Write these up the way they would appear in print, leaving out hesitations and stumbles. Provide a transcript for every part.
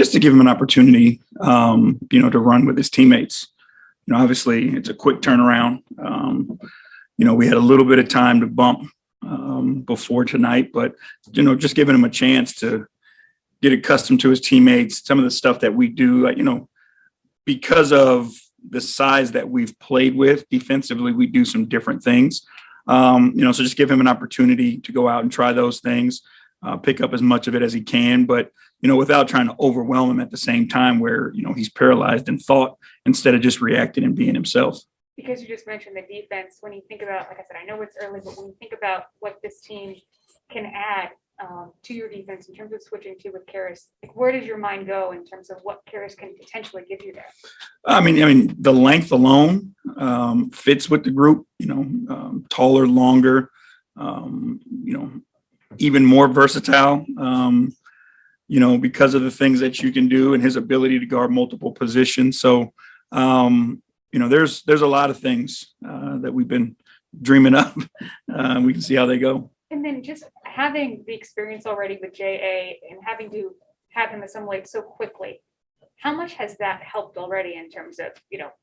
just to give him an opportunity, to run with his teammates. Obviously it's a quick turnaround. We had a little bit of time to bump before tonight, but, just giving him a chance to get accustomed to his teammates, some of the stuff that we do, because of the size that we've played with defensively, we do some different things. So just give him an opportunity to go out and try those things, pick up as much of it as he can, but, without trying to overwhelm him at the same time where, he's paralyzed in thought instead of just reacting and being himself. Because you just mentioned the defense, when you think about, like I said, I know it's early, but when you think about what this team can add to your defense in terms of switching to with Caris, where does your mind go in terms of what Caris can potentially give you there? I mean, the length alone fits with the group, taller, longer, even more versatile, because of the things that you can do and his ability to guard multiple positions. So, there's a lot of things that we've been dreaming up. We can see how they go. And then just having the experience already with JA and having to have him assimilate so quickly, how much has that helped already in terms of,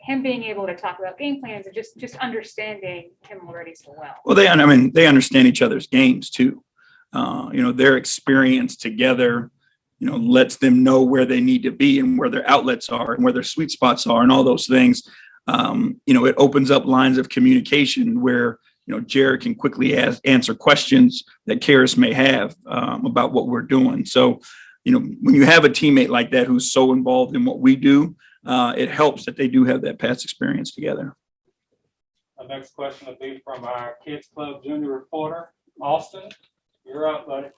him being able to talk about game plans and just understanding him already so well? Well, they understand each other's games too. Their experience together, lets them know where they need to be and where their outlets are and where their sweet spots are and all those things. It opens up lines of communication where, Jared can quickly answer questions that Caris may have about what we're doing. So, when you have a teammate like that who's so involved in what we do, it helps that they do have that past experience together. Our next question will be from our Kids Club junior reporter, Austin. You're up, buddy.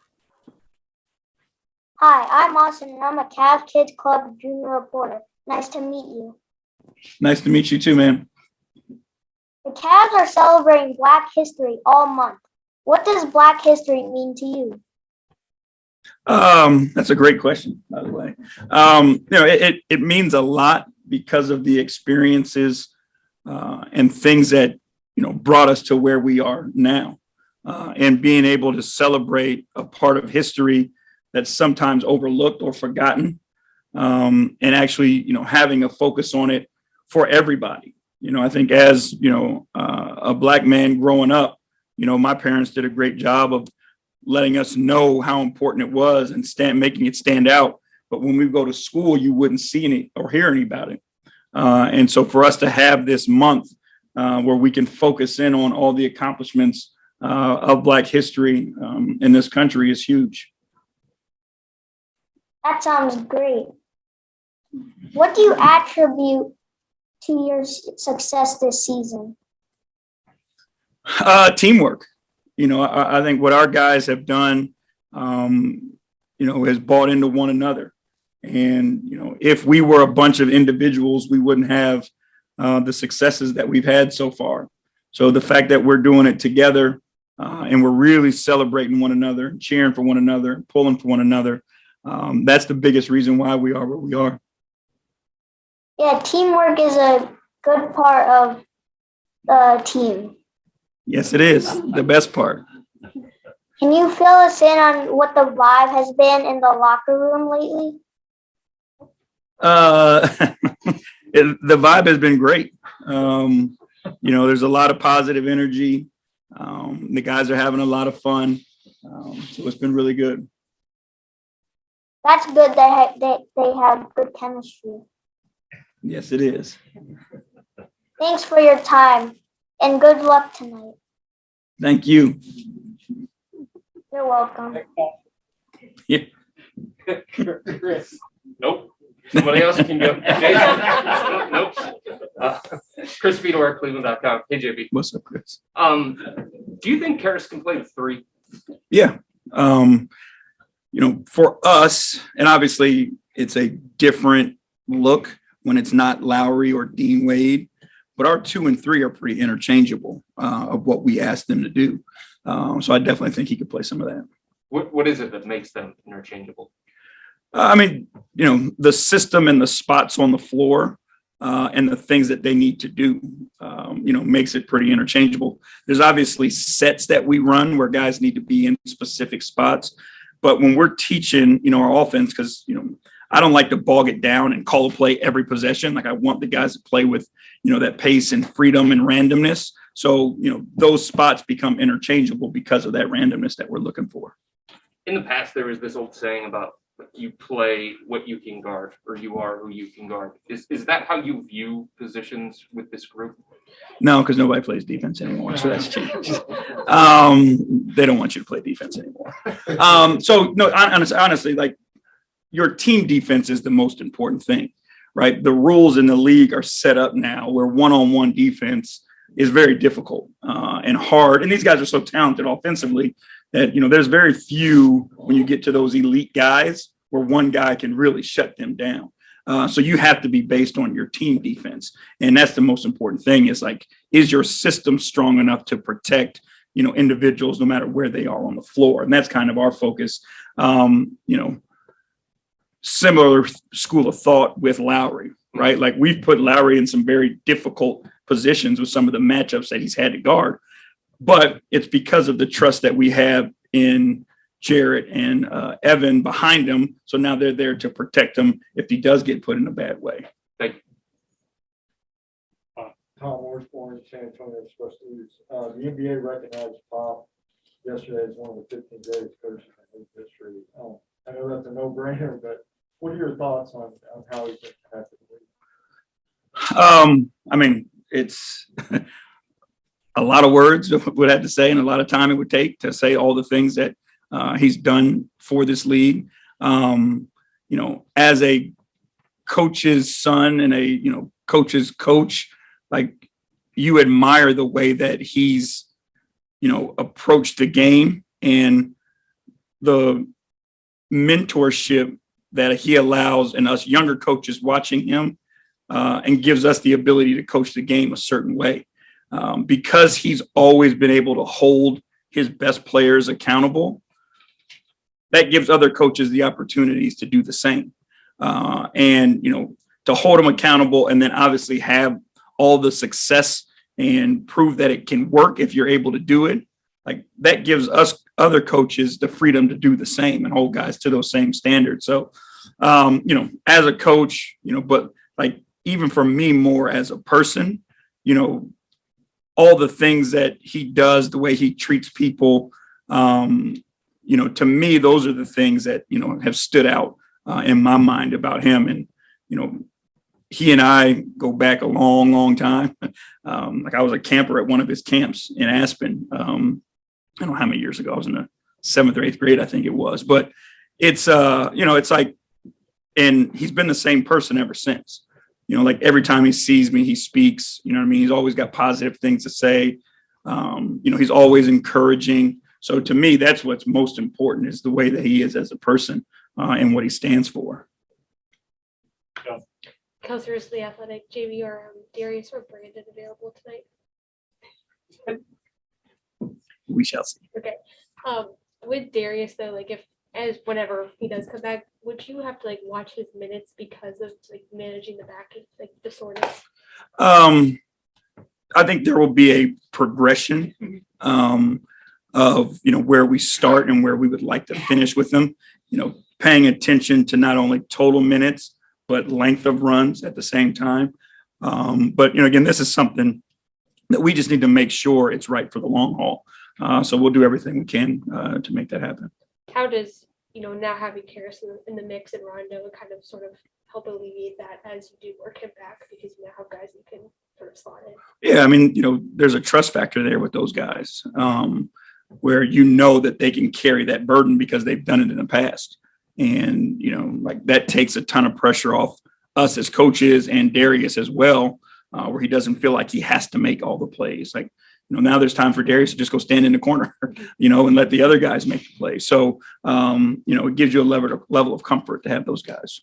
Hi, I'm Austin, and I'm a Cavs Kids Club junior reporter. Nice to meet you. Nice to meet you too, man. The Cavs are celebrating Black History all month. What does Black History mean to you? That's a great question, by the way. It means a lot because of the experiences and things that, brought us to where we are now. And being able to celebrate a part of history that's sometimes overlooked or forgotten, and actually, having a focus on it for everybody. I think as, a Black man growing up, my parents did a great job of letting us know how important it was and making it stand out. But when we go to school, you wouldn't see any or hear any about it. And so for us to have this month where we can focus in on all the accomplishments of Black history in this country is huge. That sounds great. What do you attribute to your success this season? Teamwork. I think what our guys have done, has bought into one another. And, if we were a bunch of individuals, we wouldn't have the successes that we've had so far. So the fact that we're doing it together and we're really celebrating one another, cheering for one another, pulling for one another, that's the biggest reason why we are where we are. Yeah, teamwork is a good part of the team. Yes, it is. The best part. Can you fill us in on what the vibe has been in the locker room lately? The vibe has been great. There's a lot of positive energy. The guys are having a lot of fun. So it's been really good. That's good that they have good chemistry. Yes, it is. Thanks for your time and good luck tonight. Thank you. You're welcome. Yeah. Chris. Nope. Somebody else can go. Jason? Nope. Chris Fedor, Cleveland.com. Hey, JB. What's up, Chris? Do you think Caris can play the three? Yeah. For us, and obviously it's a different look when it's not Lowry or Dean Wade, but our 2 and 3 are pretty interchangeable of what we asked them to do. So I definitely think he could play some of that. What is it that makes them interchangeable? The system and the spots on the floor and the things that they need to do, makes it pretty interchangeable. There's obviously sets that we run where guys need to be in specific spots. But when we're teaching, our offense, because, I don't like to bog it down and call a play every possession. Like I want the guys to play with, that pace and freedom and randomness. So, those spots become interchangeable because of that randomness that we're looking for. In the past, there was this old saying about you play what you can guard, or you are who you can guard. Is that how you view positions with this group? No, because nobody plays defense anymore. So that's changed. They don't want you to play defense anymore. So no, honestly, like your team defense is the most important thing, right? The rules in the league are set up now where one-on-one defense is very difficult and hard. And these guys are so talented offensively that, there's very few when you get to those elite guys where one guy can really shut them down. So you have to be based on your team defense. And that's the most important thing is like, is your system strong enough to protect, individuals no matter where they are on the floor? And that's kind of our focus. Similar school of thought with Lowry, right? Like we've put Lowry in some very difficult positions with some of the matchups that he's had to guard. But it's because of the trust that we have in Jarrett and Evan behind him. So now they're there to protect him if he does get put in a bad way. Thank you. Tom Osborne, San Antonio Spurs. The NBA recognized Pop yesterday as one of the 15 greatest coaches in league history. I know that's a no-brainer, but what are your thoughts on how he's impacted the league? I mean, it's a lot of words would have to say, and a lot of time it would take to say all the things that he's done for this league. As a coach's son and a coach's coach, like you admire the way that he's approached the game and the mentorship that he allows in us younger coaches watching him and gives us the ability to coach the game a certain way. Because he's always been able to hold his best players accountable, that gives other coaches the opportunities to do the same. And to hold them accountable and then obviously have all the success and prove that it can work if you're able to do it. Like that gives us other coaches the freedom to do the same and hold guys to those same standards. So, as a coach, but like even for me more as a person, all the things that he does, the way he treats people, to me, those are the things that, have stood out in my mind about him. And, he and I go back a long, long time. Like I was a camper at one of his camps in Aspen. I don't know how many years ago. I was in the 7th or 8th grade, I think it was. But it's, it's like, and he's been the same person ever since. Like every time he sees me, he speaks, what I mean? He's always got positive things to say. He's always encouraging. So to me, that's what's most important is the way that he is as a person and what he stands for. Counselors, the Athletic, JV, or Darius or Brandon available tonight? We shall see. Okay. With Darius though, like whenever he does come back, would you have to like watch his minutes because of like managing the back, like the soreness? I think there will be a progression of where we start and where we would like to finish with them. Paying attention to not only total minutes but length of runs at the same time. But again, this is something that we just need to make sure it's right for the long haul. So we'll do everything we can to make that happen. How does now having Karras in the mix and Rondo kind of sort of help alleviate that as you do work him back because you now have guys you can sort of slot in? Yeah, I mean, there's a trust factor there with those guys where that they can carry that burden because they've done it in the past. And, like that takes a ton of pressure off us as coaches and Darius as well, where he doesn't feel like he has to make all the plays. Like, now there's time for Darius to just go stand in the corner, and let the other guys make the play. So, it gives you a level of comfort to have those guys.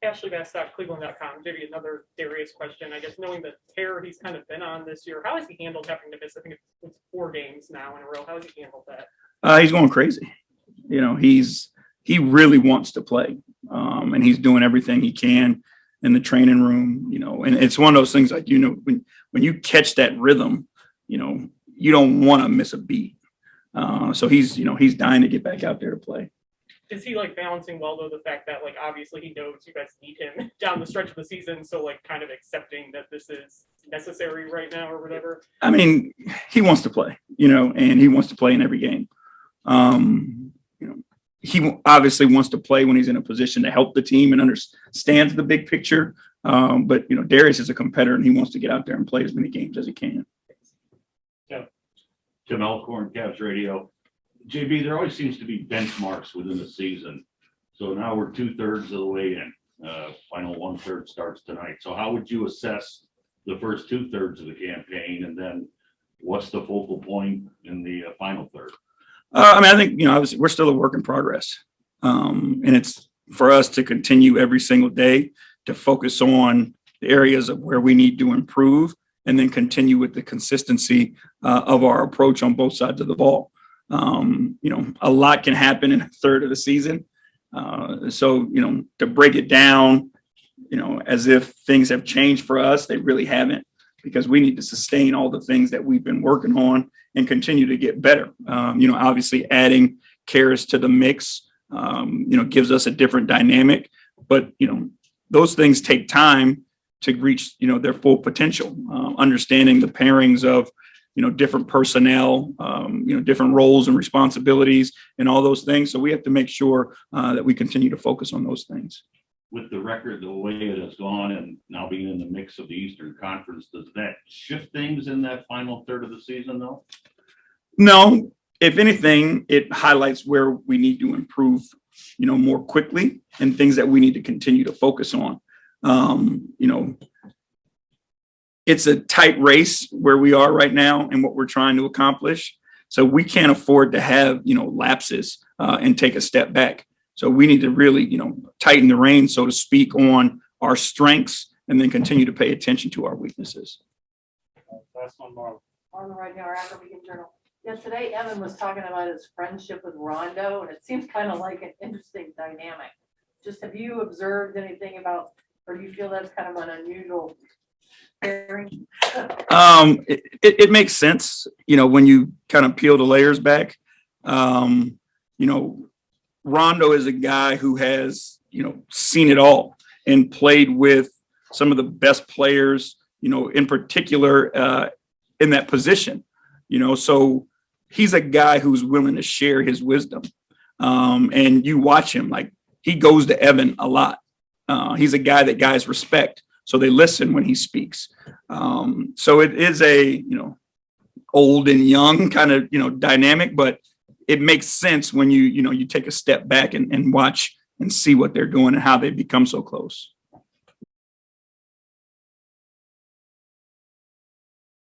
Ashley Bastock, Cleveland.com. Maybe another Darius question. I guess knowing the tear he's kind of been on this year, how has he handled having to miss? I think it's 4 games now in a row. How has he handled that? He's going crazy. He really wants to play, and he's doing everything he can in the training room. And it's one of those things like when you catch that rhythm, you don't want to miss a beat. So he's dying to get back out there to play. is he like balancing well though the fact that like obviously he knows you guys need him down the stretch of the season, so like kind of accepting that this is necessary right now or whatever? I mean, he wants to play, and he wants to play in every game. He obviously wants to play when he's in a position to help the team and understands the big picture. But Darius is a competitor and he wants to get out there and play as many games as he can. Tim Elkhorn, Cavs Radio. JB, there always seems to be benchmarks within the season. So now we're 2/3 of the way in. Final 1/3 starts tonight. So how would you assess the first 2/3 of the campaign, and then what's the focal point in the final third? I think, obviously we're still a work in progress. And it's for us to continue every single day to focus on the areas of where we need to improve, and then continue with the consistency of our approach on both sides of the ball. A lot can happen in a third of the season. So, to break it down, as if things have changed for us, they really haven't, because we need to sustain all the things that we've been working on and continue to get better. Obviously adding Karis to the mix, gives us a different dynamic, but, those things take time to reach, their full potential. Understanding the pairings of, different personnel, different roles and responsibilities and all those things. So we have to make sure that we continue to focus on those things. With the record, the way it has gone, and now being in the mix of the Eastern Conference, does that shift things in that final third of the season, though? No, if anything, it highlights where we need to improve, more quickly, and things that we need to continue to focus on. It's a tight race where we are right now and what we're trying to accomplish. So we can't afford to have, lapses and take a step back. So we need to really, tighten the reins, so to speak, on our strengths, and then continue to pay attention to our weaknesses. Last one more. On the right now, our Afro Weekend Journal. Yeah, today Evan was talking about his friendship with Rondo, and it seems kind of like an interesting dynamic. Just have you observed anything about, or do you feel that's kind of an unusual pairing? It makes sense, when you kind of peel the layers back. Rondo is a guy who has, seen it all and played with some of the best players, in particular in that position, so he's a guy who's willing to share his wisdom. And you watch him, like, he goes to Evan a lot. He's a guy that guys respect, so they listen when he speaks. So it is a, old and young kind of, dynamic, but it makes sense when you take a step back and watch and see what they're doing and how they become so close.